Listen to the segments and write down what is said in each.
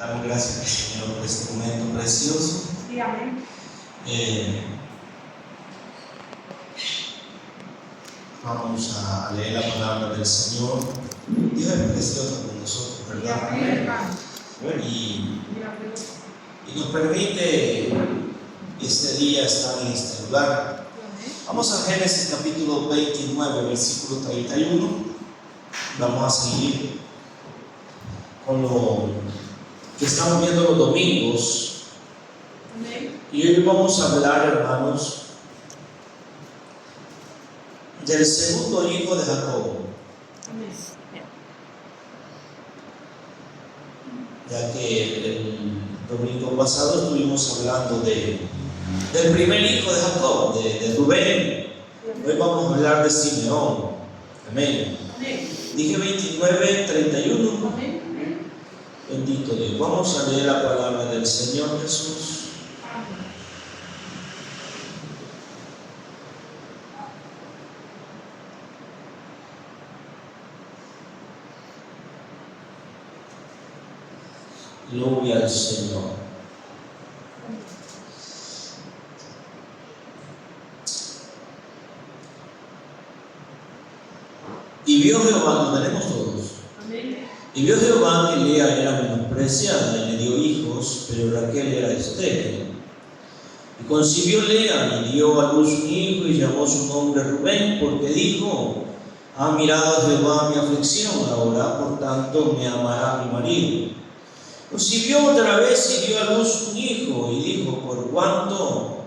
Damos gracias al Señor por este momento precioso. Sí, amén. Vamos a leer la palabra del Señor. Dios es precioso con nosotros, Sí, ¿verdad? amén, hermano. Y Mira, Dios. nos permite este día estar en este lugar. Amén. Vamos a Génesis capítulo 29, versículo 31. Vamos a seguir con lo que estamos viendo los domingos. Amén. Y hoy vamos a hablar, hermanos, del segundo hijo de Jacob, Amén. ya que el domingo pasado estuvimos hablando del primer hijo de Jacob, de Rubén. Hoy vamos a hablar de Simeón. Amén. Amén. Dije 29, 31. Amén. Amén. Bendito Dios. Vamos a leer la palabra del Señor Jesús. Amén. Gloria al Señor. Y vio Jehová, lo tenemos todos. Amén. Y vio Jehová que Lea era menospreciada y le dio hijos, pero Raquel era estéril. Y concibió Lea y dio a luz un hijo y llamó su nombre Rubén, porque dijo: ha mirado Jehová mi aflicción, ahora por tanto me amará mi marido. Concibió otra vez y dio a luz un hijo y dijo: por cuanto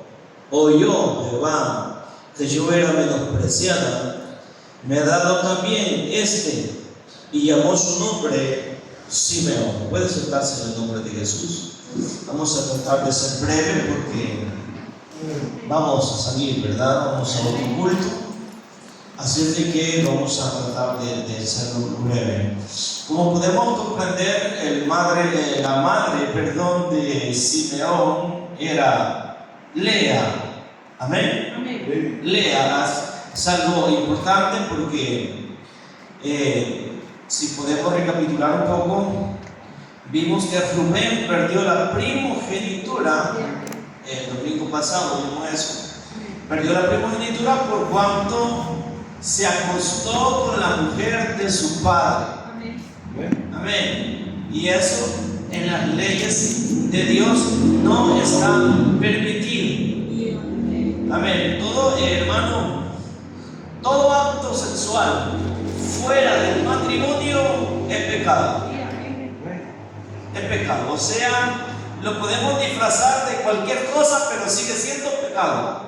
oyó Jehová que yo era menospreciada, me ha dado también este, y llamó su nombre Simeón. Puede sentarse en el nombre de Jesús. Vamos a tratar de ser breve porque vamos a salir, ¿verdad? Vamos a otro culto. Así es de que vamos a tratar de ser breve. Como podemos comprender, la madre de Simeón era Lea. Amén. Amén. Lea es algo importante porque si podemos recapitular un poco, vimos que Rubén perdió la primogenitura. El domingo pasado vimos eso. Perdió la primogenitura por cuanto se acostó con la mujer de su padre. Amén. Amén. Y eso en las leyes de Dios no está permitido. Amén. Todo, hermano, todo acto sexual fuera del matrimonio es pecado. Es pecado. O sea, lo podemos disfrazar de cualquier cosa, pero sigue siendo pecado.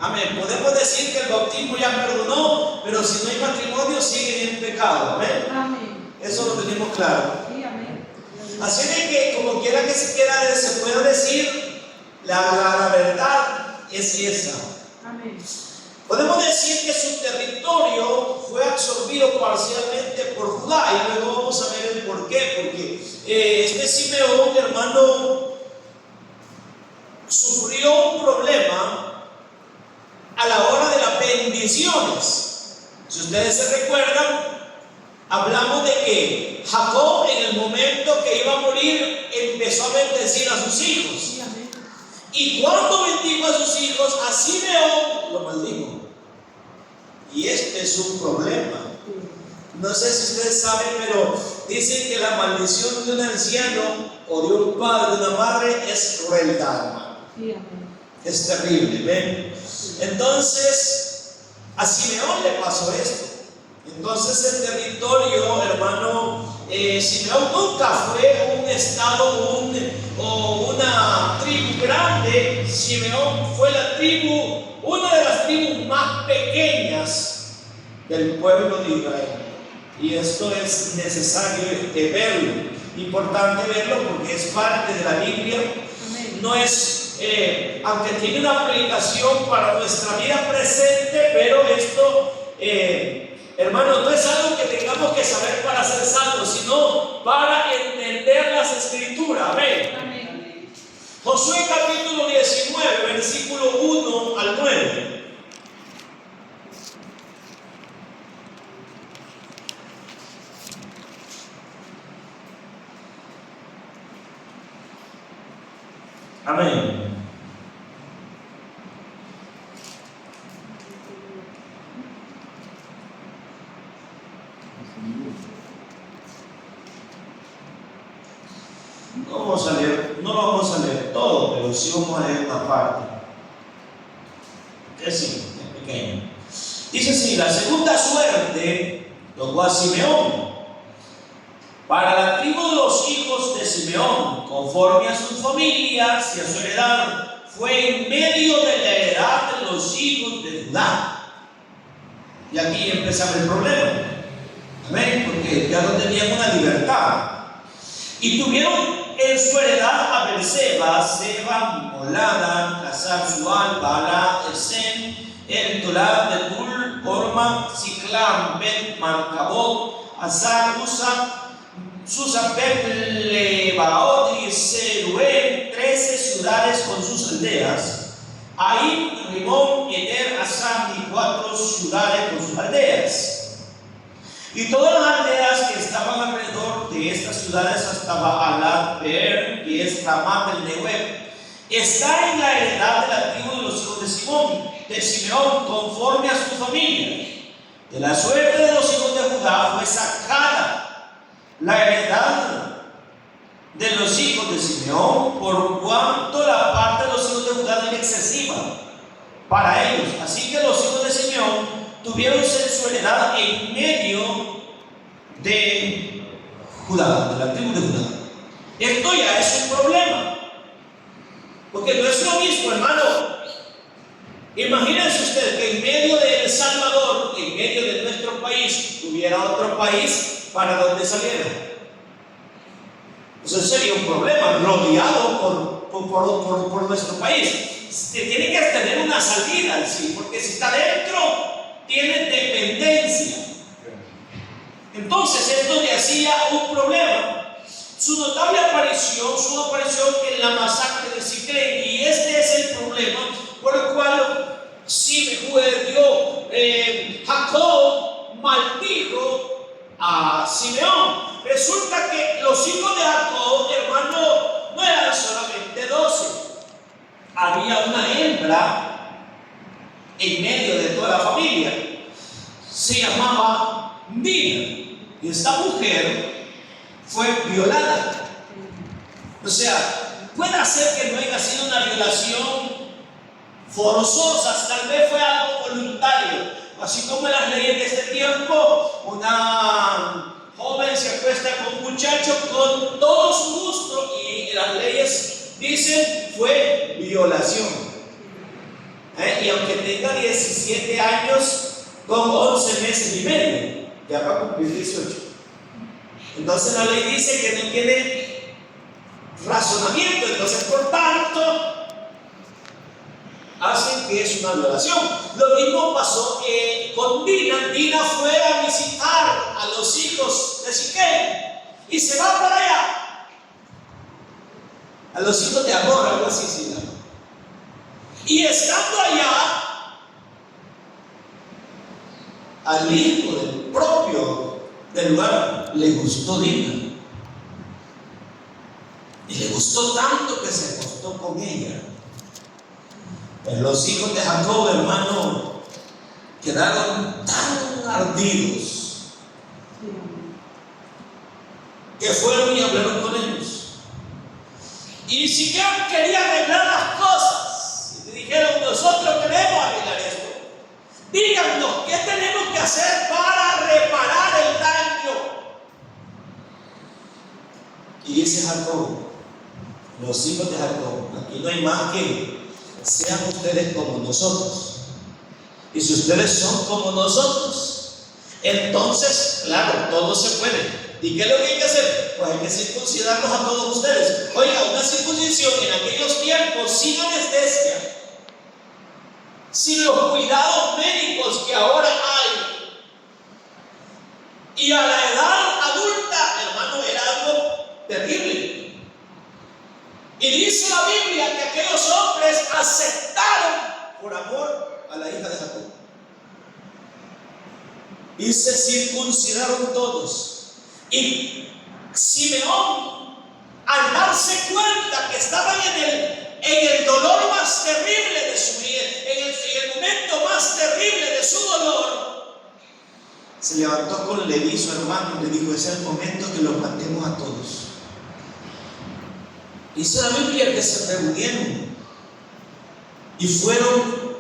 Amén. Podemos decir que el bautismo ya perdonó, pero si no hay matrimonio sigue en pecado. Amén. Amén. Eso lo tenemos claro. Sí, amén. Así de que como quiera que se quiera, se pueda decir, la verdad es esa. Amén. Podemos decir que su territorio fue absorbido parcialmente por Judá, y luego vamos a ver el por qué. Porque este Simeón, hermano, sufrió un problema a la hora de las bendiciones. Si ustedes se recuerdan, hablamos de que Jacob, en el momento que iba a morir, empezó a bendecir a sus hijos. Sí, amén. Y cuando bendijo a sus hijos, a Simeón lo maldijo. Y este es un problema. No sé si ustedes saben, pero dicen que la maldición de un anciano o de un padre, de una madre, es crueldad, hermano. Sí, amén. Es terrible, ¿ven? Entonces, a Simeón le pasó esto. Entonces, el territorio, hermano, Simeón nunca fue un estado o una tribu grande. Simeón fue una de las tribus más pequeñas del pueblo de Israel. Y esto es necesario verlo, importante verlo porque es parte de la Biblia. Amén. No es, aunque tiene una aplicación para nuestra vida presente, pero esto, hermano, no es algo que tengamos que saber para ser salvos, sino para entender las Escrituras. Amén. Amén. Josué capítulo 19, versículo 1 al 9. Amén. No lo vamos a leer todo, pero sí vamos a leer una parte. Es así, es pequeño. Dice así: la segunda suerte tocó a Simeón. Para la tribu de los hijos de Simeón, conforme a sus familias y a su heredad, fue en medio de la heredad de los hijos de Judá. Y aquí empezaba el problema. Amén, porque ya no tenían una libertad. Y tuvieron en su heredad a Berseba, Seba, Molada, Hazar, Sual, Bala, Esen, El Tolad, Nebul, Orma, Ciclán, Bet, Marcabot, Hazar, Susa, Lebaot y Zeruel, 13 ciudades con sus aldeas. Ahí, Rimón, Eder, Asam y 4 ciudades con sus aldeas. Y todas las aldeas que estaban alrededor de estas ciudades hasta Baalat Beer, que es Ramat el Nehueb, está en la heredad de la tribu de los hijos de Simeón, conforme a su familia. De la suerte de los hijos de Judá fue sacada la heredad de los hijos de Simeón, por cuanto la parte de los hijos de Judá era excesiva para ellos. Así que los hijos de Simeón tuvieron su heredad en medio de Judá, de la tribu de Judá. Esto ya es un problema, porque no es lo mismo, hermano. Imagínense usted que en medio de El Salvador, en medio de nuestro país, hubiera otro país para donde saliera. Eso sería un problema, rodeado por nuestro país. Tiene que tener una salida, ¿sí? Porque si está dentro, tiene dependencia. Entonces esto le hacía un problema. Su notable aparición en la masacre de Sicrén, y este es el problema por el cual Jacob maldijo a Simeón. Resulta que los hijos de Jacob, hermano, no eran solamente 12. Había una hembra en medio de toda la familia. Se llamaba Dina. Y esta mujer fue violada. O sea, puede ser que no haya sido una violación forzosa, tal vez fue algo voluntario. Así como en las leyes de este tiempo, una joven se acuesta con un muchacho con todo su gusto, y las leyes dicen fue violación. Y aunque tenga 17 años con 11 meses y medio, ya va a cumplir 18. Entonces la ley dice que no tiene razonamiento. Entonces, por tanto, hacen que es una violación. Lo mismo pasó con Dina. Dina fue a visitar a los hijos de Siquem y se va para allá. A los hijos de Amor, algo así se llama. Y estando allá, al hijo del propio del lugar le gustó Dina. Y le gustó tanto que se acostó con ella. Pero los hijos de Jacob, hermano, quedaron tan ardidos que fueron y hablaron con ellos. Y Siquem quería arreglar las cosas. Y le dijeron: nosotros queremos arreglar esto. Díganos, ¿qué tenemos que hacer para reparar el daño? Y dice Jacob, los hijos de Jacob: aquí no hay más que sean ustedes como nosotros. Y si ustedes son como nosotros, entonces, claro, todo se puede. ¿Y qué es lo que hay que hacer? Pues hay que circuncidarlos a todos ustedes. Oiga, una circuncisión en aquellos tiempos sin anestesia, sin los cuidados médicos que ahora hay, y a la edad adulta, hermano, era algo terrible. Y dice la Biblia que aquellos hombres aceptaron por amor a la hija de Jacob y se circuncidaron todos. Y Simeón, al darse cuenta que estaban en en el dolor más terrible de su vida, en el momento más terrible de su dolor, se levantó con Leví, su hermano, y le dijo: es el momento que los matemos a todos. Dice la Biblia que se reunieron y fueron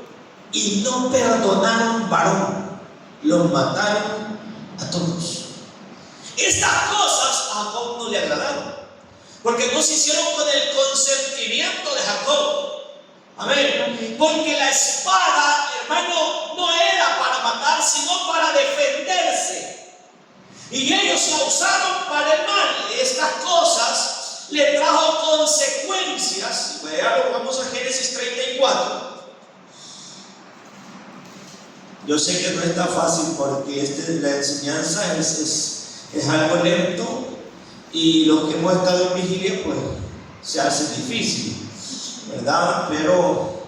y no perdonaron varón, los mataron a todos. Estas cosas a Jacob no le agradaron, porque no se hicieron con el consentimiento de Jacob. Amén. Porque la espada, hermano, no era para matar, sino para defenderse. Y ellos la usaron para el mal. Estas cosas le trajo consecuencias. Vamos a Génesis 34. Yo sé que no está fácil porque la enseñanza es algo lento, y los que hemos estado en vigilia pues se hace difícil, ¿verdad? Pero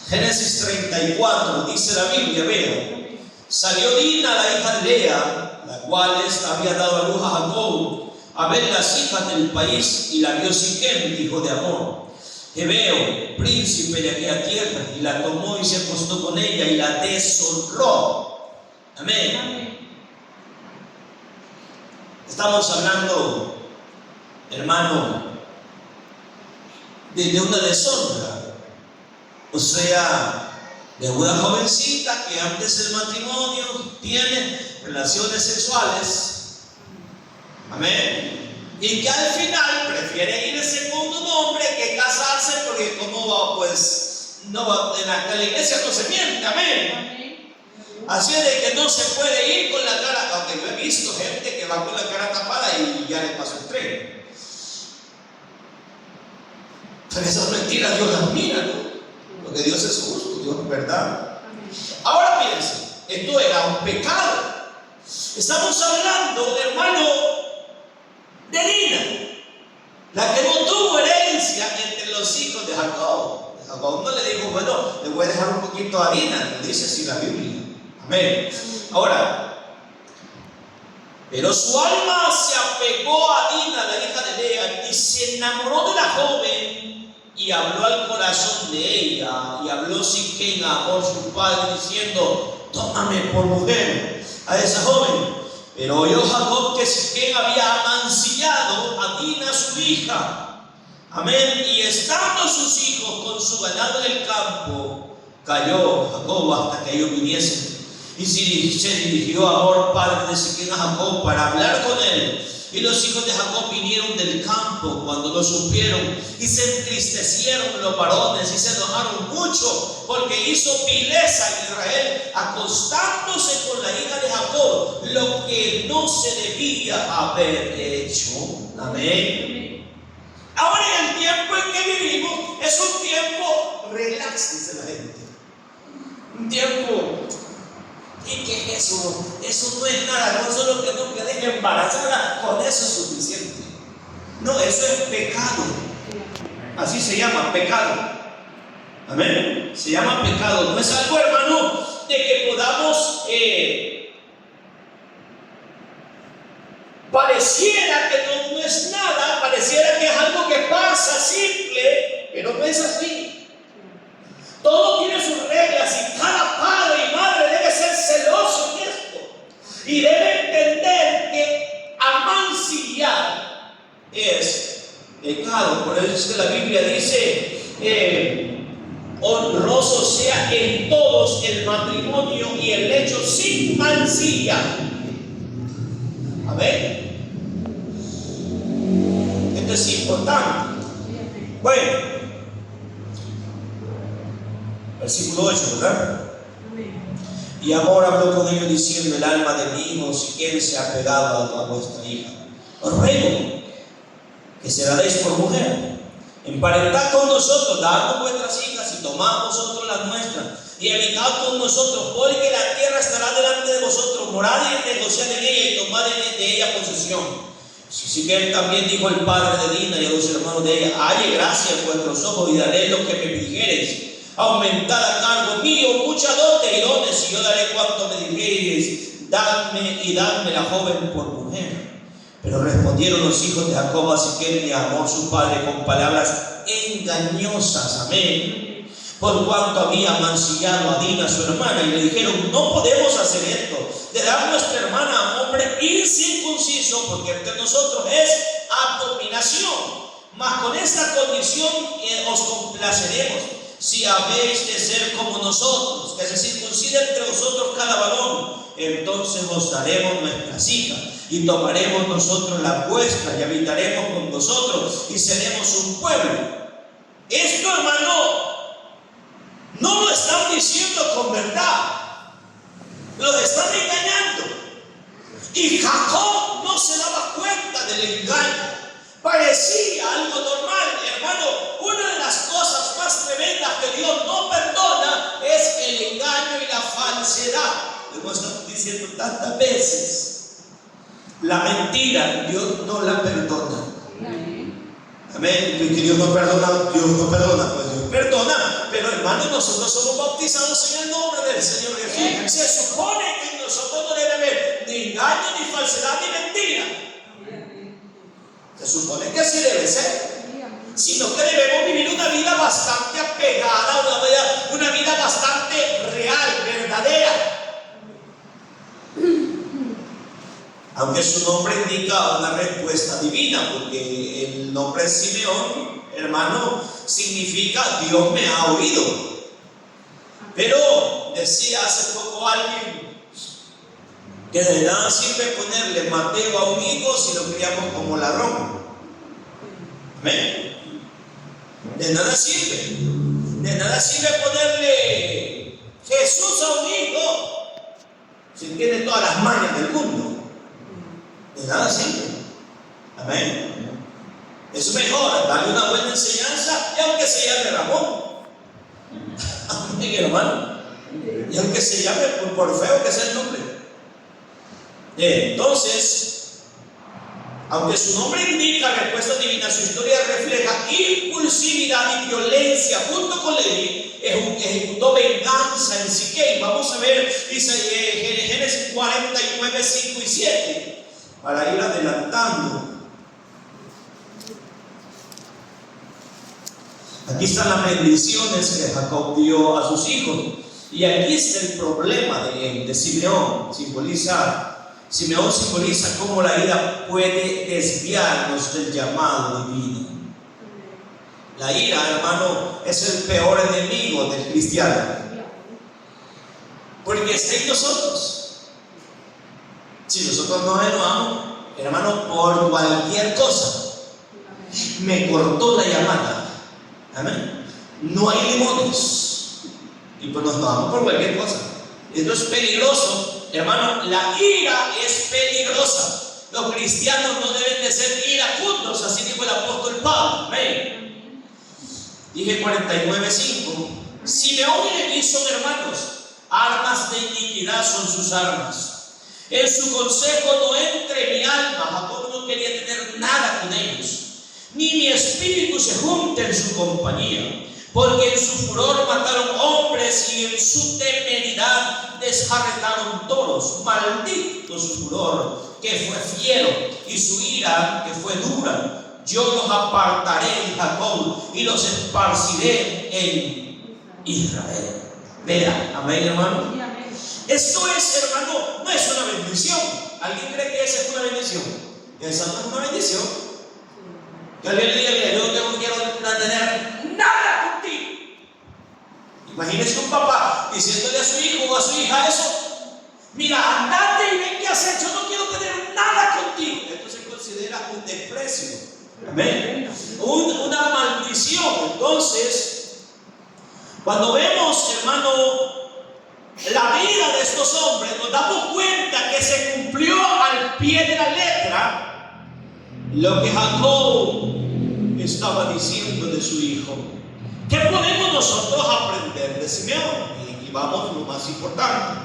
Génesis 34 dice la Biblia, vean: salió Dina, la hija de Lea, la cual había dado a luz a Jacob, a ver las hijas del país, y la vio Siquem, hijo de Amor, Hebeo, príncipe de aquella tierra, y la tomó y se acostó con ella y la deshonró. Amén. Estamos hablando, hermano, de una deshonra, o sea, de una jovencita que antes del matrimonio tiene relaciones sexuales. Amén. Y que al final prefiere irse con un hombre que casarse, porque como va, pues no va, en la iglesia no se miente. Amén. Así es de que no se puede ir con la cara, aunque yo he visto gente que va con la cara tapada y ya le pasó el tren. Pero esas mentiras Dios las mira, ¿no? Porque Dios es justo, Dios es verdad. Ahora piensen, esto era un pecado. Estamos hablando, hermano, de Dina, la que no tuvo herencia entre los hijos de Jacob. Jacob no le dijo: bueno, le voy a dejar un poquito a Dina. Lo dice así la Biblia. Amén. Ahora, pero su alma se apegó a Dina, la hija de Lea, y se enamoró de la joven, y habló al corazón de ella, y habló Siquem a Amor su padre, diciendo: tómame por mujer a esa joven. Pero oyó Jacob que Siquem había amancillado a Dina su hija. Amén. Y estando sus hijos con su ganado en el campo, cayó Jacob hasta que ellos viniesen. Y se dirigió Amor, padre de Siquem, a Jacob para hablar con él. Y los hijos de Jacob vinieron del campo cuando lo supieron, y se entristecieron los varones y se enojaron mucho, porque hizo vileza en Israel, acostándose con la hija de Jacob, lo que no se debía haber hecho. Amén. Ahora, en el tiempo en que vivimos, es un tiempo relax, dice la gente. Un tiempo. ¿Y qué es eso? Eso no es nada, no solo que no quede embarazada, con eso es suficiente. No, eso es pecado. Así se llama, pecado. Amén. Se llama pecado. No es algo, hermano, de que podamos pareciera que no es nada, pareciera que es algo que pasa simple, pero no es así. Todo tiene sus reglas, y cada padre y madre debe ser celoso en esto, y debe entender que amancillar es pecado. Por eso es que la Biblia dice: honroso sea en todos el matrimonio y el lecho sin mancilla. Amén. Esto es importante. Bueno, versículo 8, ¿verdad? Y Amor habló con ellos diciendo: el alma de mi hijo Siquem se ha pegado a vuestra hija. Os ruego que se la deis por mujer. Emparentad con nosotros, dadnos vuestras hijas y tomad vosotros las nuestras, y habitad con nosotros, porque la tierra estará delante de vosotros. Morad y negociad en ella y tomad de ella posesión. Siquem también dijo el padre de Dina y a los hermanos de ella: halle gracia en vuestros ojos y daré lo que me dijereis. Aumentad a cargo mío mucha dote y dones, y yo daré cuanto me dijereis. Dadme la joven por mujer. Pero respondieron los hijos de Jacob a Siquem y a Hamor su padre con palabras engañosas, amén, por cuanto había mancillado a Dina su hermana, y le dijeron: no podemos hacer esto, de dar nuestra hermana a un hombre incircunciso, porque entre nosotros es abominación. Mas con esta condición os complaceremos, si habéis de ser como nosotros, que se circuncide entre vosotros cada varón, entonces os daremos nuestras hijas, y tomaremos nosotros la vuestra, y habitaremos con vosotros, y seremos un pueblo. Esto, hermano, no lo están diciendo con verdad, los están engañando. Y Jacob no se daba cuenta del engaño. Parecía algo normal, hermano. Una de las cosas más tremendas que Dios no perdona es el engaño y la falsedad. Lo estamos diciendo tantas veces. La mentira, Dios no la perdona. Amén. Que Dios no perdona, pues Dios perdona. Pero hermano, nosotros somos bautizados en el nombre del Señor Jesús. Se supone que en nosotros no debe haber ni engaño, ni falsedad, ni mentira. Se supone que así debe ser. Sino que debemos vivir una vida bastante apegada, una vida bastante real, verdadera. Aunque su nombre indica una respuesta divina, porque el nombre Simeón, hermano, significa Dios me ha oído. Pero decía hace poco alguien que de nada sirve ponerle Mateo a un hijo si lo criamos como ladrón. Amén. De nada sirve. De nada sirve ponerle Jesús a un hijo si tiene todas las mañas del mundo. De nada sirve. Amén. Es mejor darle una buena enseñanza, y aunque se llame Ramón. Amén, hermano. Y aunque se llame por feo que sea el nombre. Entonces, aunque su nombre indica respuesta divina, su historia refleja impulsividad y violencia. Junto con Leví ejecutó venganza en Siquem. Vamos a ver, dice Génesis 49, 5 y 7. Para ir adelantando. Aquí están las bendiciones que Jacob dio a sus hijos. Y aquí está el problema de Simeón. Simeón simboliza cómo la ira puede desviarnos del llamado divino. La ira, hermano, es el peor enemigo del cristiano, porque está en nosotros. Si nosotros nos enojamos, hermano, por cualquier cosa, me cortó la llamada. Amén. No hay limones, y pues nos enojamos por cualquier cosa. Esto es peligroso. Hermano, la ira es peligrosa. Los cristianos no deben de ser iracundos, así dijo el apóstol Pablo. Amén. Dije 49:5. Simeón y Leví son hermanos, armas de iniquidad son sus armas. En su consejo no entre mi alma. Jacob no quería tener nada con ellos, ni mi espíritu se junte en su compañía. Porque en su furor mataron hombres, y en su temeridad desjarretaron toros. Maldito su furor, que fue fiero, y su ira, que fue dura. Yo los apartaré en Jacob y los esparciré en Israel. Vea, amén, hermano. Esto es, hermano, no es una bendición. ¿Alguien cree que esa es una bendición? Esa no es una bendición. Que alguien le diga: mira, yo no quiero tener nada contigo. Imagínese un papá diciéndole a su hijo o a su hija eso: mira, andate y ven qué hacer, yo no quiero tener nada contigo. Esto se considera un desprecio. Amén. Una maldición. Entonces, cuando vemos, hermano, la vida de estos hombres, nos damos cuenta que se cumplió al pie de la letra lo que Jacob estaba diciendo de su hijo. ¿Qué podemos nosotros aprender de Simeón? Y aquí vamos lo más importante.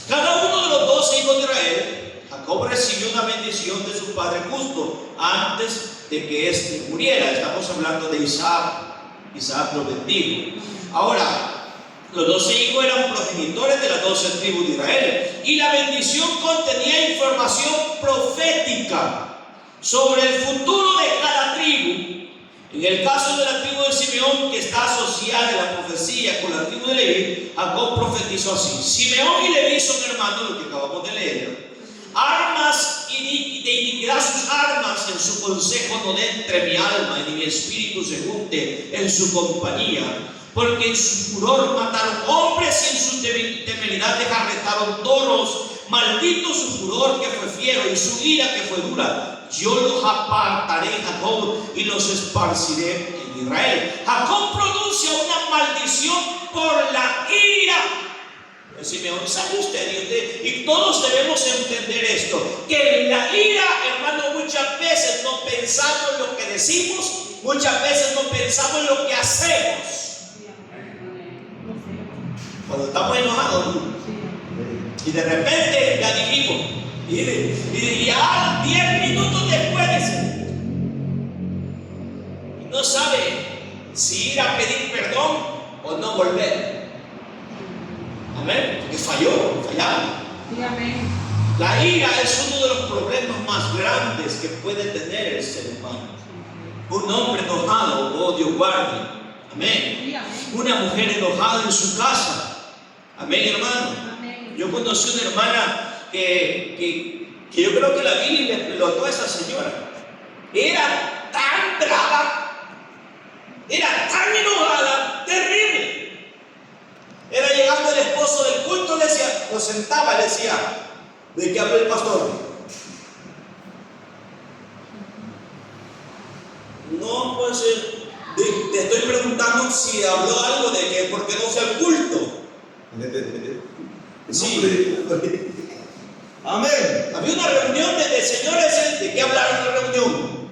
Cada uno de los 12 hijos de Israel, Jacob recibió una bendición de su padre justo antes de que éste muriera. Estamos hablando de Isaac. Isaac lo bendijo. Ahora, los 12 hijos eran progenitores de las 12 tribus de Israel, y la bendición contenía información profética. sobre el futuro de cada tribu. En el caso de la tribu de Simeón, que está asociada en la profecía con la tribu de Leví, Jacob profetizó así: Simeón y Leví son hermanos, lo que acabamos de leer. Armas de iniquidad sus armas, en su consejo no entre mi alma, y ni mi espíritu se junte en su compañía. Porque en su furor mataron hombres y en su temeridad desgarretaron toros. Maldito su furor que fue fiero y su ira que fue dura. Yo los apartaré en Jacob y los esparciré en Israel. Jacob pronuncia una maldición por la ira. Simeón, ¿sabe usted? Y todos debemos entender esto, que en la ira, hermano, muchas veces no pensamos lo que decimos, muchas veces no pensamos lo que hacemos. Cuando estamos enojados, ¿no? Y de repente ya dijimos, y ya 10 minutos después y no sabe si ir a pedir perdón o no volver. Amén, porque fallaron. Sí, amén. La ira es uno de los problemas más grandes que puede tener el ser humano. Un hombre enojado, oh Dios guarde. Amén. Sí, amén. Una mujer enojada en su casa. Amén, hermano. Amén. Yo conocí una hermana que yo creo que la Biblia le explotó a esa señora. Era tan brava, era tan enojada, terrible. Era llegando el esposo del culto, le decía, lo sentaba, le decía, ¿de qué habla el pastor? No, pues te estoy preguntando si habló algo de que por qué no fue al culto. Sí. Amén. Había una reunión de señores, ¿de qué hablaron en la reunión?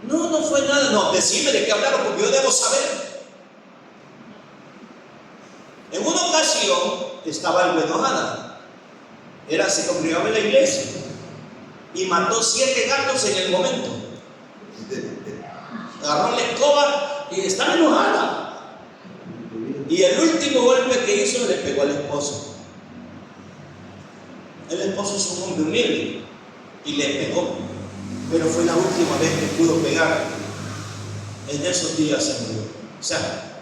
No fue nada. No, decime de qué hablaron porque yo debo saber. En una ocasión estaba algo enojada. Se congregaba en la iglesia y mató 7 gatos en el momento. Agarró la escoba y estaba enojada. Y el último golpe que hizo le pegó al esposo. El esposo es un hombre humilde y le pegó, pero fue la última vez que pudo pegar. En esos días se murió. O sea,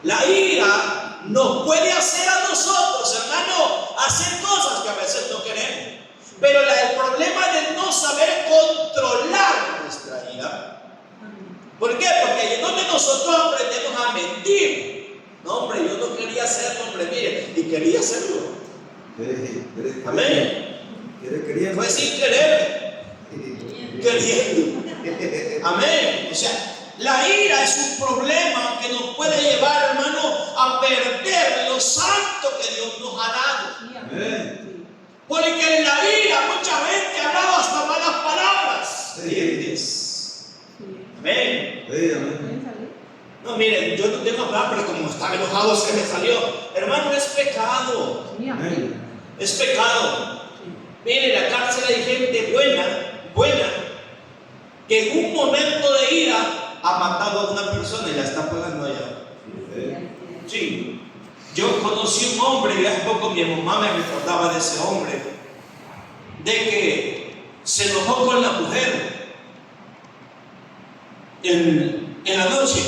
la ira nos puede hacer a nosotros, hermano, hacer cosas que a veces no queremos. Pero el problema es de no saber controlar nuestra ira. ¿Por qué? Porque ahí es donde nosotros aprendemos a mentir. No, hombre, yo no quería hacerlo, hombre, mire, y quería hacerlo. Amén. Fue sin querer, queriendo. Amén. O sea, la ira es un problema que nos puede llevar, hermano, a perder lo santo que Dios nos ha dado. Amén. Porque en la ira mucha gente hablaba hasta malas palabras. Amén. No, miren, yo no tengo que hablar, pero como estaba enojado se me salió. Hermano, es pecado. Es pecado. Miren, en la cárcel hay gente buena, que en un momento de ira ha matado a una persona y la está pagando allá. Sí. Yo conocí un hombre y hace poco mi mamá me recordaba de ese hombre, de que se enojó con la mujer en la noche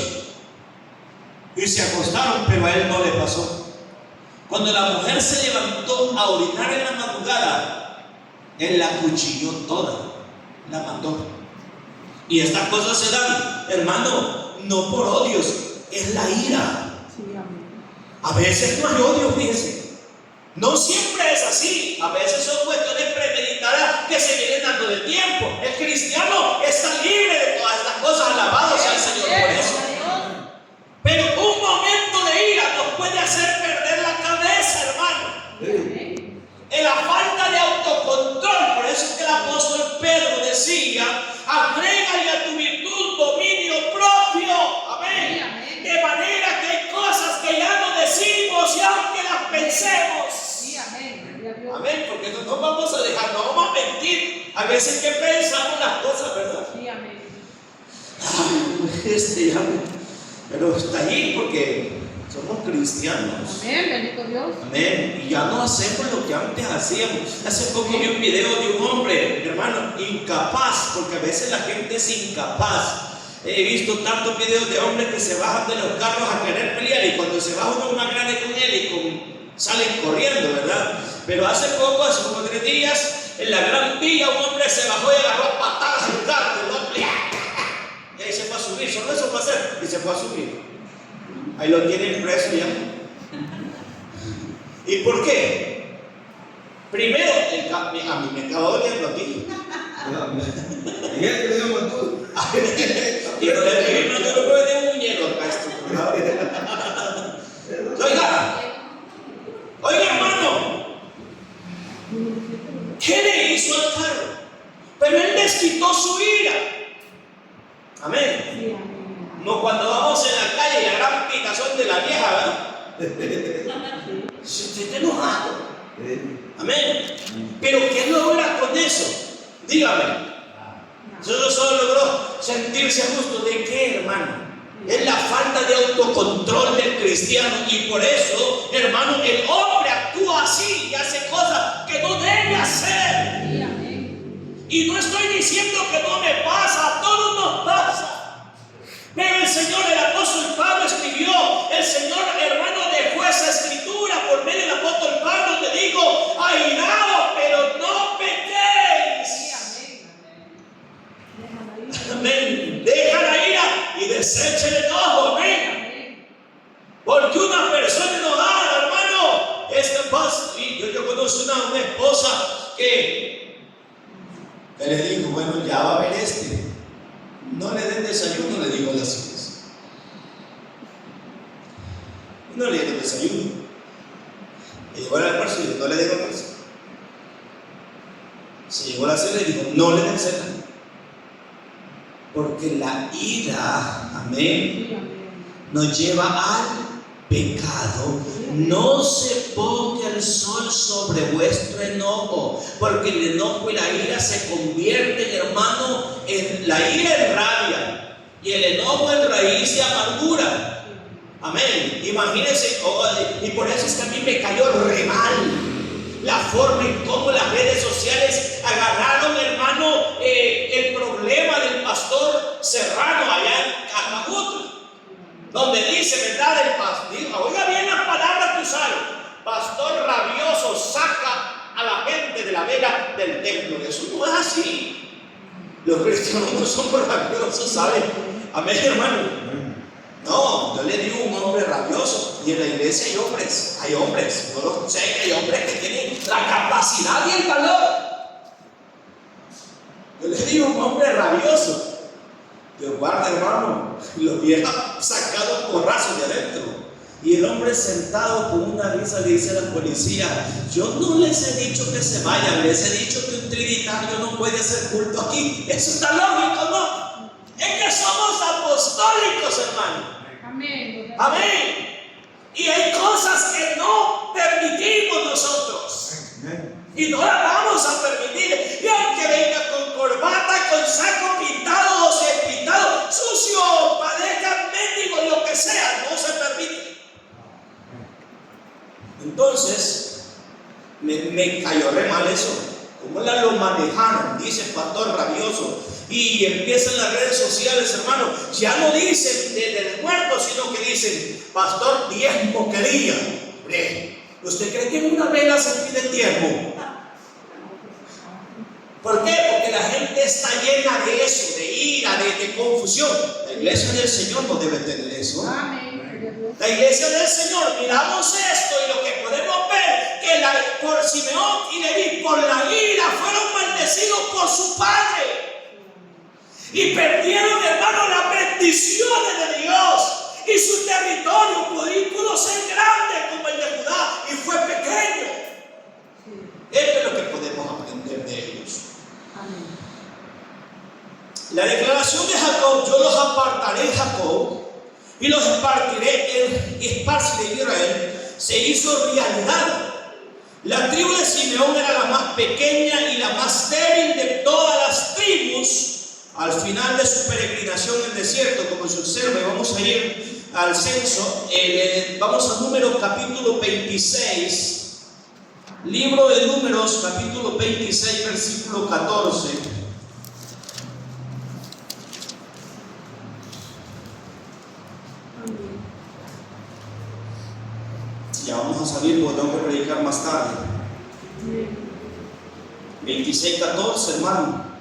y se acostaron, pero a él no le pasó. Cuando la mujer se levantó a orinar en la madrugada, él la acuchilló toda, la mató. Y estas cosas se dan, hermano, no por odios, es la ira. A veces no hay odio, fíjense. No siempre es así. A veces son cuestiones premeditadas que se vienen dando de tiempo. El cristiano está libre de todas estas cosas. Alabado sea el Señor por eso. Pero un momento de ira nos puede hacer perder la cabeza, hermano. En la falta de autocontrol. Por eso es que el apóstol Pedro decía: agrégale a tu virtud dominio propio. Amén. De manera que hay cosas que ya no decimos y aunque las pensemos. Amén, porque no nos vamos a dejar, no vamos a mentir. A veces que pensamos las cosas, ¿verdad? Sí, amén. Ay, pero está ahí porque Somos cristianos. Amén, bendito Dios. Amén. Y ya no hacemos lo que antes hacíamos. Hace poco vi un video de un hombre, hermano, incapaz, porque a veces la gente es incapaz. He visto tantos videos de hombres que se bajan de los carros a querer pelear, y cuando se baja uno más grande con él salen corriendo, ¿verdad? Pero hace poco, hace como 3 días, en la Gran Vía, un hombre se bajó y agarró a patadas al carro, y ahí se fue a subir. Solo eso fue a hacer, y se fue a subir. Ahí lo tienen preso ya. ¿Y por qué? Primero, a mí me acaba doliendo aquí. Y él te dio tú. Y no le pegué más duro que de un muñeco acá esto. Oiga, hermano, ¿qué le hizo al carro? Pero él desquitó su ira. Amén. Sí, amén. No cuando vamos en la calle y la gran picazón de la vieja, ¿verdad? Si usted está enojado. Amén. Pero ¿qué logra con eso? Dígame. Solo logró sentirse a gusto. ¿De qué, hermano? Es la falta de autocontrol del cristiano. Y por eso, hermano, el hombre actúa así y hace cosas que no debe hacer. Sí, amén. Y no estoy diciendo que no me pasa, a todos nos pasa. Pero el Señor, el apóstol Pablo escribió, el Señor, hermano, dejó esa escritura por medio del apóstol Pablo, te digo, airaos, pero no pequéis. Sí, amén. Amén. Deja la ira y desecha el enojo. Amén. Amén. Porque una persona enojada, hermano, es capaz. Y yo conozco una esposa que le dijo, bueno, ya va a ver no le den desayuno, le digo a las hijas. No le dieron desayuno. Y llegó al almuerzo y dijo, no le den almuerzo. Se llegó a la cena y dijo, no le den cena. Porque la ira, amén, Sí, amén. nos lleva al pecado. No se ponga el sol sobre vuestro enojo, porque el enojo y la ira se convierten, hermano, en la ira en rabia y el enojo en raíz de amargura. Amén. Imagínense, y por eso es que a mí me cayó re mal la forma en cómo las redes sociales agarraron, hermano, el problema del pastor Serrano allá en Cajajutla, donde dice, ¿verdad? El pastor, oiga bien las palabras que usaron: pastor rabioso saca a la gente de la vela del templo. Eso no es así. Los cristianos no somos rabiosos, ¿saben? Amén, hermano. No, yo le digo un hombre rabioso, y en la iglesia hay hombres, yo lo sé, que hay hombres que tienen la capacidad y el valor. Yo le digo un hombre rabioso, Dios guarda, hermano, lo hubiera sacado un porrazo de adentro. Y el hombre sentado con una risa le dice a la policía: yo no les he dicho que se vayan, les he dicho que un trinitario no puede hacer culto aquí. Eso está lógico, ¿no? Es que somos apostólicos, hermano. Amén. Amén. Y hay cosas que no permitimos nosotros. Y no la vamos a permitir. Y aunque venga con corbata, con saco pintado o pintado, sucio, padezca, mendigo, lo que sea, no se permite. Entonces, me cayó re mal eso. ¿Cómo lo manejaron? Dice pastor rabioso. Y empiezan las redes sociales, hermano. Ya no dicen del muerto, sino que dicen: pastor, diezmo quería. ¿Usted cree que en una vela se pide diezmo? ¿Por qué? Porque la gente está llena de eso, de ira, de confusión. La iglesia del Señor no debe tener eso. Amén. La iglesia del Señor, miramos esto y lo que podemos ver, que por Simeón y Leví, por la ira, fueron maldecidos por su padre. Y perdieron, hermano, las bendiciones de Dios. Y su territorio pudo ser grande como el de Judá, y fue pequeño. Esto es lo que podemos aprender de ellos. Amén. La declaración de Jacob: yo los apartaré en Jacob y los esparciré en Israel, se hizo realidad. La tribu de Simeón era la más pequeña y la más débil de todas las tribus. Al final de su peregrinación en el desierto, como se observa, y vamos a ir al censo. Vamos a Números capítulo 26. Libro de Números capítulo 26, versículo 14. Ya vamos a salir porque tengo que predicar más tarde. 26:14, hermano.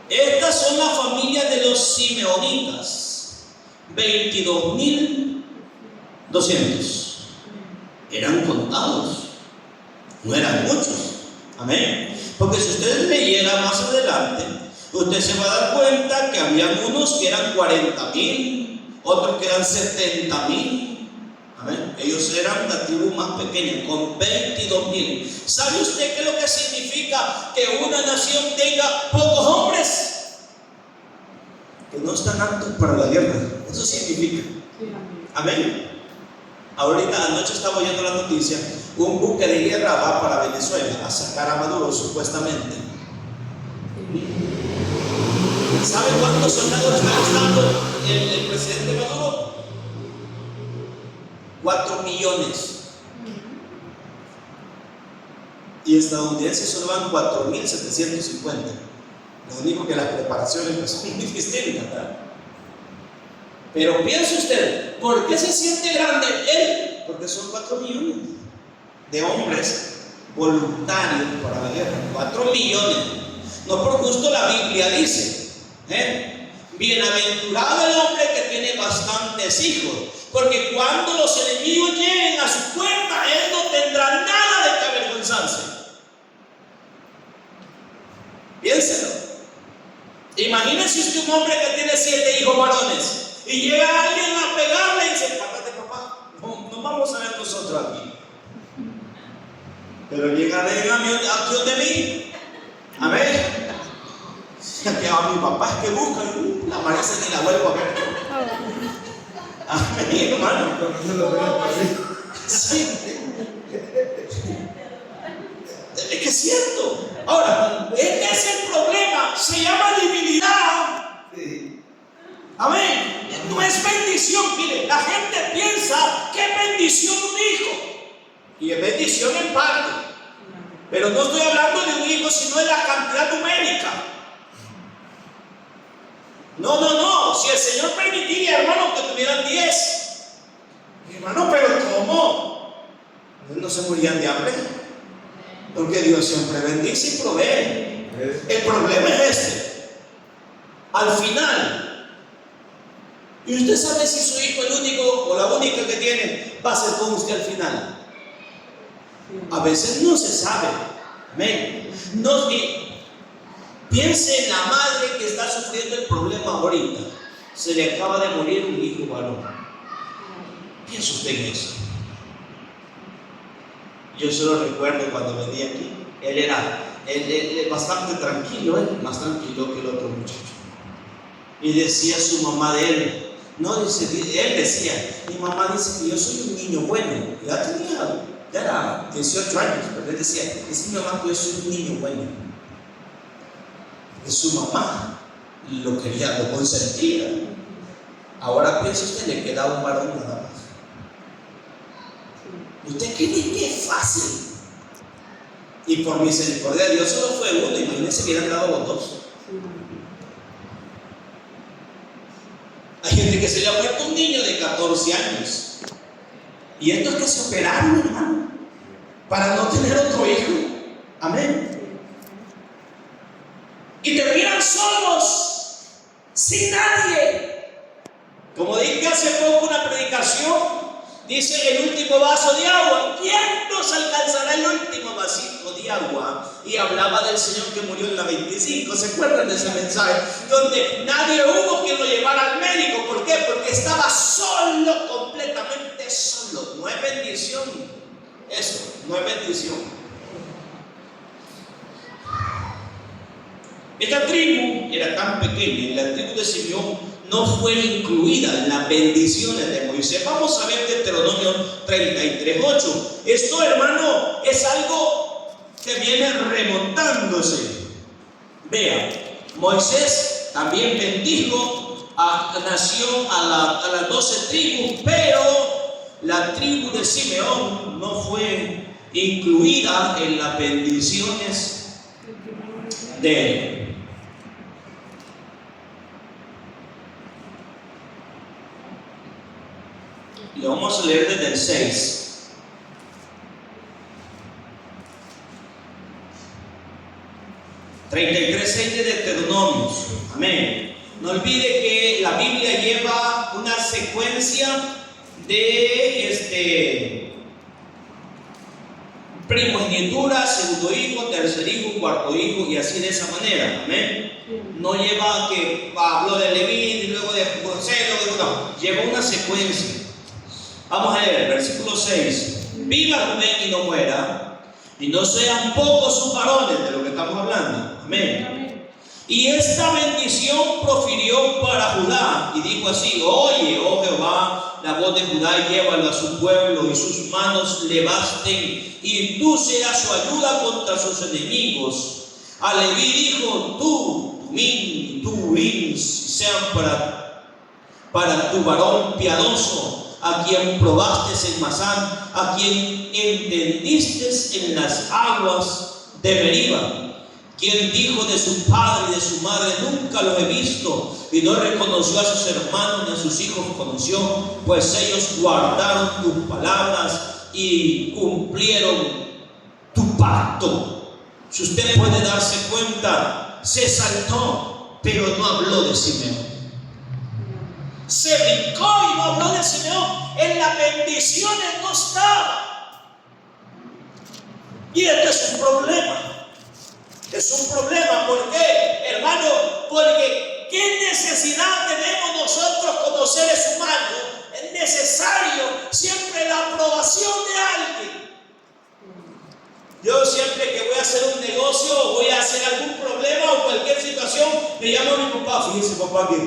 Estas son las familias de los simeonitas, 22.200. Eran contados, no eran muchos. Amén. Porque si usted leyera más adelante, usted se va a dar cuenta que habían unos que eran 40.000, otros que eran 70.000. Amén. Ellos eran la tribu más pequeña, con 22.000. ¿Sabe usted qué es lo que significa que una nación tenga pocos hombres? Que no están aptos para la guerra. Eso significa. Amén. Ahorita anoche estaba oyendo la noticia, un buque de guerra va para Venezuela a sacar a Maduro supuestamente. ¿Sabe cuántos soldados está gastando el presidente Maduro? 4 millones. Y estadounidenses solo van 4.750. Lo único que las preparaciones pues, son muy distintas, ¿verdad? Pero piense usted, ¿por qué se siente grande él? Porque son 4 millones de hombres voluntarios para la guerra. 4 millones. No por gusto la Biblia dice, bienaventurado el hombre que tiene bastantes hijos, porque cuando los enemigos lleguen a su puerta, él no tendrá nada de que avergonzarse. Piénselo. Imagínense usted un hombre que tiene 7 hijos varones y llega alguien a pegarle y dice: "Págate, papá, no vamos a ver nosotros aquí". Pero llegan aquí donde mí. Amén. Que a mi papá es que buscan, la amanece ni la vuelvo a ver. Amén, hermano. Sí. Es que es cierto. Ahora, este es el problema. Se llama debilidad. Amén. No es bendición. Mire, la gente piensa que es bendición un hijo. Y es bendición en parte. Pero no estoy hablando de un hijo, sino de la cantidad numérica. No. Si el Señor permitiría, hermano, que tuvieran 10. Hermano, pero ¿cómo? ¿No se morían de hambre? Porque Dios siempre bendice y provee. El problema es este. Al final, y usted sabe si su hijo, el único o la única que tiene, va a ser con usted al final. A veces no se sabe. Amén. No, piense en la madre que está sufriendo el problema ahorita. Se le acaba de morir un hijo varón. Piensa usted en eso. Yo solo recuerdo cuando venía aquí, él era bastante tranquilo, más tranquilo que el otro muchacho. Y decía su mamá de él, él decía: "Mi mamá dice que yo soy un niño bueno". Ya era 18 años, pero él decía: "Es mi mamá que yo soy un niño bueno". Y su mamá lo quería, lo consentía. Ahora piensa usted, le queda un varón nada más. ¿Usted cree que es fácil? Y por misericordia de Dios solo fue uno. Imagínense que hubieran dado los 2. Hay gente que se le ha muerto un niño de 14 años. Y estos que se operaron, hermano, para no tener otro hijo. Amén. Y terminan solos, sin nadie. Como dije hace poco una predicación, dice: el último vaso de agua. ¿Quién nos alcanzará el último vasito de agua? Y hablaba del Señor que murió en la 25. ¿Se acuerdan de ese mensaje? Donde nadie hubo quien lo llevara al médico. ¿Por qué? Porque estaba solo, completamente solo. No es bendición. Eso, no es bendición. Esta tribu era tan pequeña, la tribu de Simeón no fue incluida en las bendiciones de Moisés. Vamos a ver Deuteronomio 33:8. Esto, hermano, es algo que viene remontándose. Vea, Moisés también bendijo nació a las 12 tribus, pero la tribu de Simeón no fue incluida en las bendiciones de él. Lo vamos a leer desde el 6. (33:6) de Deuteronomios. Amén. No olvide que la Biblia lleva una secuencia de primogenitura, segundo hijo, tercer hijo, cuarto hijo, y así de esa manera. Amén. No lleva que habló de Leví y luego de José, no, lleva una secuencia. Vamos a leer, versículo 6. Viva Rubén y no muera, y no sean pocos sus varones, de lo que estamos hablando. Amén. Y esta bendición profirió para Judá, y dijo así: oye, oh Jehová, la voz de Judá, y llévalo a su pueblo, y sus manos le basten, y tú seas su ayuda contra sus enemigos. A Leví dijo: tú, Tumín, tu Urim, sean para tu varón piadoso, a quien probaste en Masán, a quien entendiste en las aguas de Meriba. Quien dijo de su padre y de su madre: nunca los he visto, y no reconoció a sus hermanos ni a sus hijos conoció, pues ellos guardaron tus palabras y cumplieron tu pacto. Si usted puede darse cuenta, se saltó, pero no habló de Simeón. Se brincó y no habló de Simeón. En las bendiciones no estaba. Y este es un problema. Es un problema. ¿Por qué, hermano? Porque ¿qué necesidad tenemos nosotros como seres humanos? Es necesario siempre la aprobación de alguien. Yo siempre que voy a hacer un negocio o voy a hacer algún problema o cualquier situación, me llamo a mi papá. Fíjese, papá, que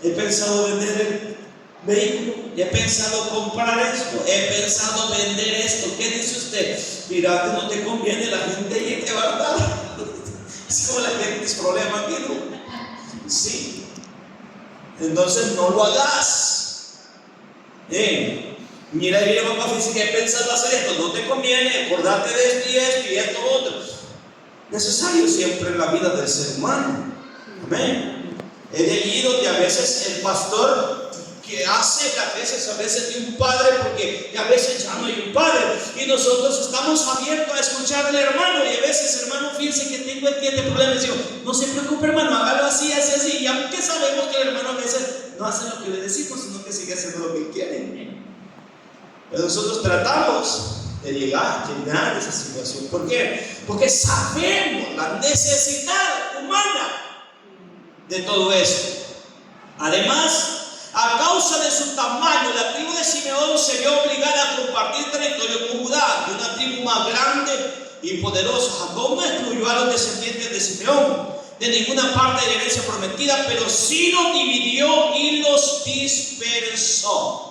he pensado vender el vehículo, he pensado comprar esto, he pensado vender esto. ¿Qué dice usted? Mira, que no te conviene, la gente ahí te va a dar. Es como la gente es problema aquí, ¿no? Sí. Entonces no lo hagas. Mira, papá, dice que he pensado hacer esto, no te conviene, acordate de esto y esto y esto otro. Necesario siempre en la vida del ser humano. Amén. Es de allí donde a veces el pastor que hace a veces de un padre, porque a veces ya no hay un padre, y nosotros estamos abiertos a escuchar al hermano, y a veces, hermano, fíjense que tengo este problema, y digo: no se preocupe, hermano, hágalo así, así, así, y aunque sabemos que el hermano a veces no hace lo que le decimos, sino que sigue haciendo lo que él quiere. Pero nosotros tratamos de llenar esa situación. ¿Por qué? Porque sabemos la necesidad humana de todo esto. Además, a causa de su tamaño, la tribu de Simeón se vio obligada a compartir territorio con Judá, y una tribu más grande y poderosa. Jacob no excluyó a los descendientes de Simeón de ninguna parte de la herencia prometida, pero sí los dividió y los dispersó.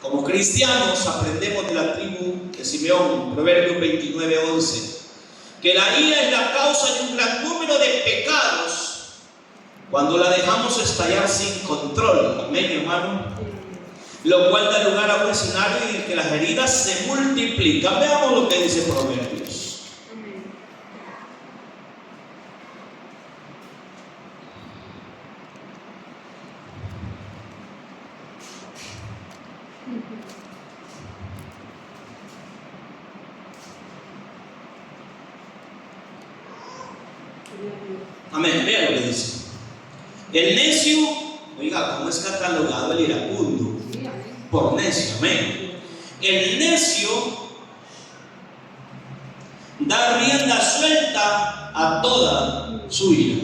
Como cristianos aprendemos de la tribu de Simeón, Proverbios 29:11, que la ira es la causa de un gran número de pecados cuando la dejamos estallar sin control. Amén, hermano. Lo cual da lugar a un escenario en el que las heridas se multiplican. Veamos lo que dice Proverbios. Amén, vea lo que dice. El necio, oiga, ¿cómo es catalogado el iracundo? Por necio, amén. El necio da rienda suelta a toda su ira.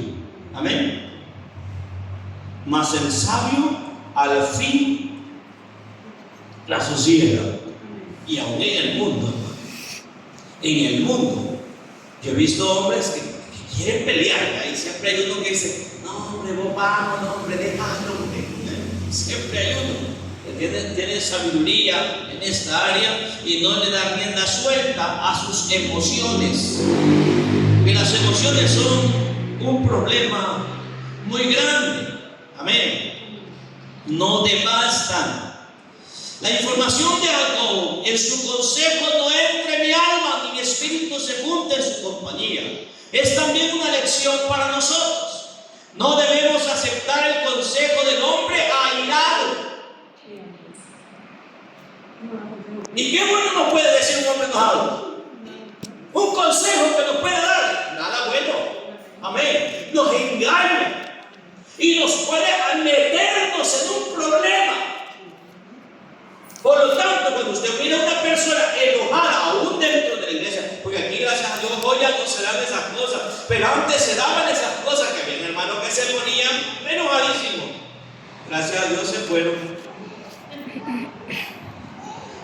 Amén. Mas el sabio al fin la sosiega. Y aún en el mundo, yo he visto hombres que quieren pelear, y siempre hay uno que dice: no, hombre, vos vamos, no, hombre, déjalo, hombre. Siempre hay uno que tiene sabiduría en esta área y no le da rienda suelta a sus emociones. Que las emociones son un problema muy grande. Amén. No devastan. La información de algo en su consejo no entra en mi alma, ni mi espíritu se junta en su compañía. Es también una lección para nosotros. No debemos aceptar el consejo del hombre airado. ¿Y qué bueno nos puede decir un hombre enojado? Un consejo que nos puede dar, nada bueno. Amén. Nos engaña y nos puede meternos en un problema. Por lo tanto, cuando usted mira a una persona enojada, aún dentro de la iglesia, porque aquí gracias a Dios hoy ya no se dan esas cosas, pero antes se daban esas cosas, que había hermanos que se ponían enojadísimos. Gracias a Dios se fueron.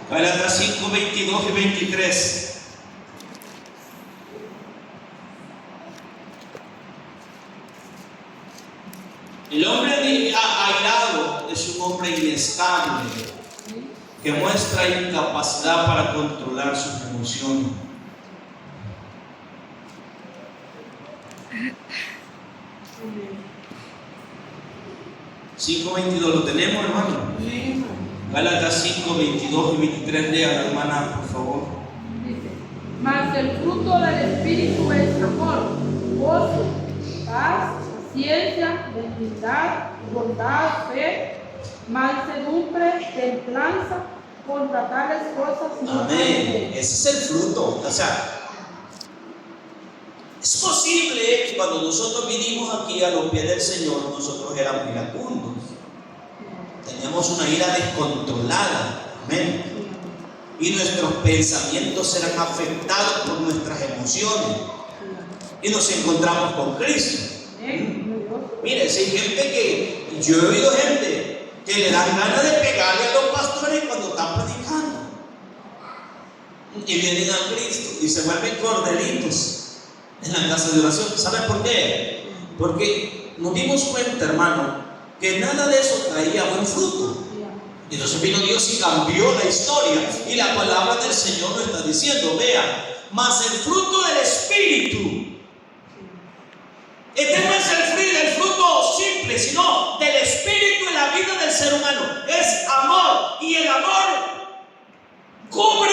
Gálatas 5, 22 y 23. El hombre airado es un hombre inestable que muestra incapacidad para controlar sus emociones. ¿5, 22 lo tenemos, hermano? Gálatas 5, 22 y 23, lea, hermana, por favor. Dice, mas el fruto del Espíritu es amor, gozo, paz, paciencia, benignidad, bondad, fe, mansedumbre, templanza. Contra tales cosas no Amén. hay. Ese es el fruto. O sea, es posible que cuando nosotros vinimos aquí a los pies del Señor, nosotros éramos iracundos. Teníamos una ira descontrolada. Amén. Y nuestros pensamientos eran afectados por nuestras emociones. Y nos encontramos con Cristo. Mire, si hay gente que, yo he oído gente que le dan ganas de pegarle a los pastores cuando están predicando. Y vienen a Cristo y se vuelven corderitos en la casa de oración. ¿Saben por qué? Porque nos dimos cuenta, hermano, que nada de eso traía buen fruto. Y entonces vino Dios y cambió la historia. Y la palabra del Señor nos está diciendo, vea, mas el fruto del Espíritu. Este no es el fruto simple, sino del Espíritu en la vida del ser humano. Es amor. Y el amor cubre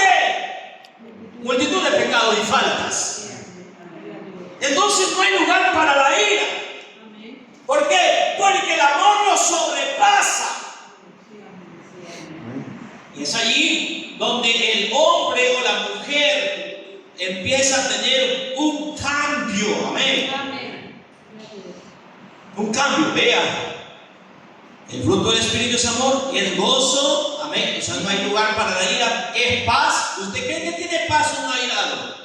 multitud de pecados y faltas. Entonces no hay lugar para la ira. ¿Por qué? Porque el amor nos sobrepasa. Y es allí donde el hombre o la mujer empieza a tener un cambio. Amén. Un cambio, vea. El fruto del Espíritu es amor y el gozo. Amén. O sea, no hay lugar para la ira. Es paz. ¿Usted cree que tiene paz un airado?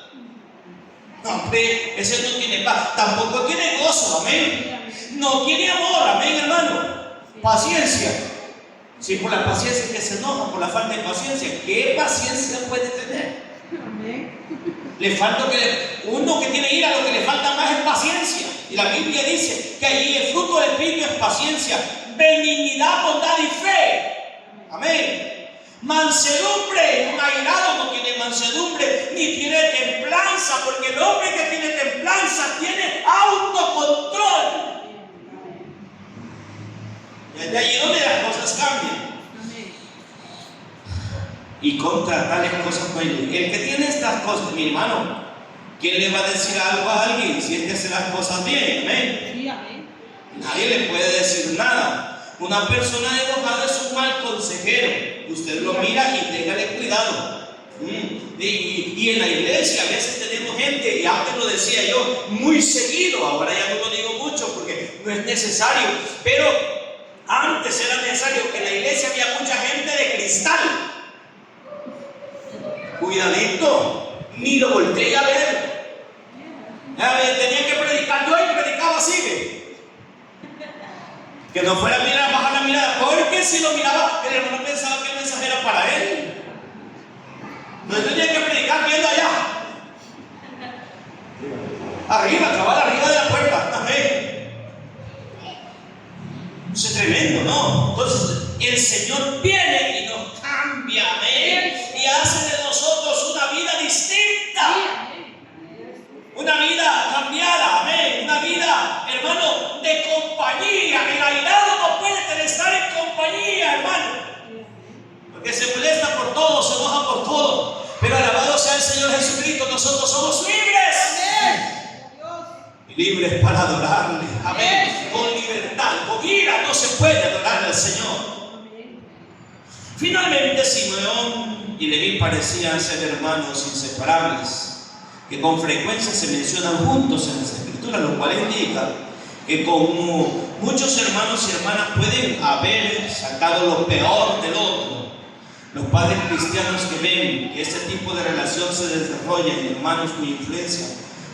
No, hombre, ese no tiene paz. Tampoco tiene gozo. Amén. No tiene amor. Amén, hermano. Paciencia. Si por la paciencia que se enoja, por la falta de paciencia, ¿qué paciencia puede tener? Le falta uno que tiene ira, lo que le falta más es paciencia. Y la Biblia dice que allí el fruto del Espíritu es paciencia, benignidad, bondad y fe. Amén. Mansedumbre. Un airado no tiene mansedumbre ni tiene templanza, porque el hombre que tiene templanza tiene autocontrol. Y es de allí donde las cosas cambian. Y contra tales cosas no hay ley. El que tiene estas cosas, mi hermano, ¿quién le va a decir algo a alguien si es que hace las cosas bien? Amén. Nadie le puede decir nada. Una persona enojada es un mal consejero. Usted lo mira y téngale cuidado. Y en la iglesia a veces tenemos gente, y antes lo decía yo, muy seguido, ahora ya no lo digo mucho porque no es necesario, pero antes era necesario que en la iglesia había mucha gente de cristal. Cuidadito, ni lo volteé a ver. Tenía que predicar yo y predicaba así. Que no fuera a mirar, bajar la mirada, porque si lo miraba, el hermano pensaba que el mensaje era para él. No tenía que predicar viendo allá. Arriba, cabal, arriba de la puerta. Amén. Eso es tremendo, ¿no? Entonces, el Señor viene y nos cambia, amén. Y hace de nosotros una vida distinta. Una vida cambiada, amén. Una vida, hermano, de compañía. El airado no que se molesta por todo, se enoja por todo. Pero alabado sea el Señor Jesucristo, nosotros somos libres. Y libres para adorarle. Amén. Con libertad, con ira no se puede adorar al Señor. Finalmente, Simeón y Leví parecían ser hermanos inseparables, que con frecuencia se mencionan juntos en las Escrituras, lo cual indica que como muchos hermanos y hermanas pueden haber sacado lo peor del otro, los padres cristianos que ven que este tipo de relación se desarrolla en hermanos cuya influencia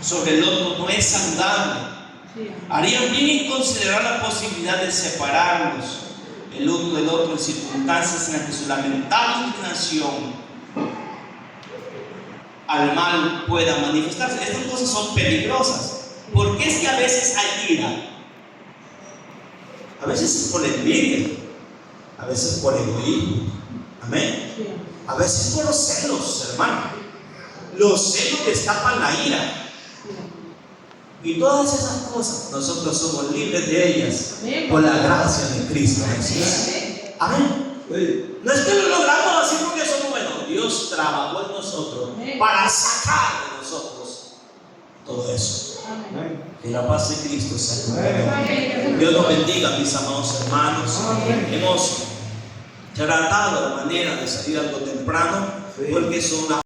sobre el otro no es saludable, harían bien en considerar la posibilidad de separarlos el uno del otro en circunstancias en las que su lamentable inclinación al mal pueda manifestarse. Estas cosas son peligrosas, porque es que a veces hay ira, a veces es por envidia, a veces por egoísmo, amén, a veces por los celos, hermano. Los celos destapan la ira. Y todas esas cosas, nosotros somos libres de ellas por la gracia de Cristo Jesús. Amén. No es que lo logramos así porque somos buenos. Dios trabajó en nosotros para sacar de nosotros todo eso. Que la paz de Cristo sea con nosotros. Dios nos bendiga, mis amados hermanos. Hemos tratado la manera de salir algo temprano porque son las